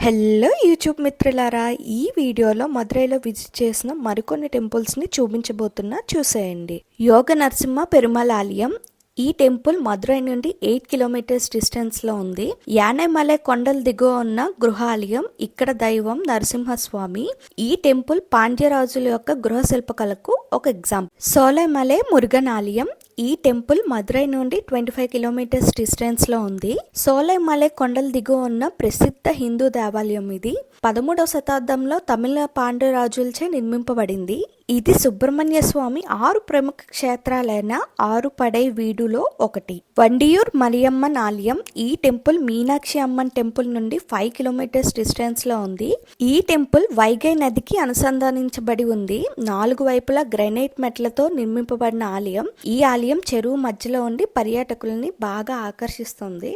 Hello YouTube మిత్రులారా, ఈ వీడియోలో మదురైలో విజిట్ చేసిన మరికొన్ని టెంపుల్స్ని చూసేయండి. యోగ నరసింహ పెరుమాళ్ ఆలయం. ఈ టెంపుల్ మదురై నుండి 8 కిలోమీటర్స్ డిస్టెన్స్లో ఉంది. యానైమలై కొండల దిగువ ఉన్న గృహాలయం. ఇక్కడ దైవం నరసింహస్వామి. ఈ టెంపుల్ పాండ్యరాజుల యొక్క గృహ శిల్పకళకు ఒక ఎగ్జాంపుల్. సోలైమలై మురుగన్ ఆలయం. ఈ టెంపుల్ మదురై నుండి 25 కిలోమీటర్స్ డిస్టెన్స్ లో ఉంది. సోలైమలై కొండల దిగువ ఉన్న ప్రసిద్ధ హిందూ దేవాలయం ఇది. 13వ శతాబ్దంలో తమిళ పాండ్యరాజులచే నిర్మింపబడింది. ఇది సుబ్రహ్మణ్య స్వామి 6 ప్రముఖ క్షేత్రాలైన 6 పడై వీడులో ఒకటి. వండియూర్ మరియమ్మన్ ఆలయం. ఈ టెంపుల్ మీనాక్షి అమ్మన్ టెంపుల్ నుండి 5 కిలోమీటర్స్ డిస్టెన్స్ లో ఉంది. ఈ టెంపుల్ వైగై నదికి అనుసంధానించబడి ఉంది. 4 వైపులా గ్రానైట్ మెట్లతో నిర్మింపబడిన ఆలయం. ఈ ఆలయం చెరువు మధ్యలో ఉండి పర్యాటకులని బాగా ఆకర్షిస్తుంది.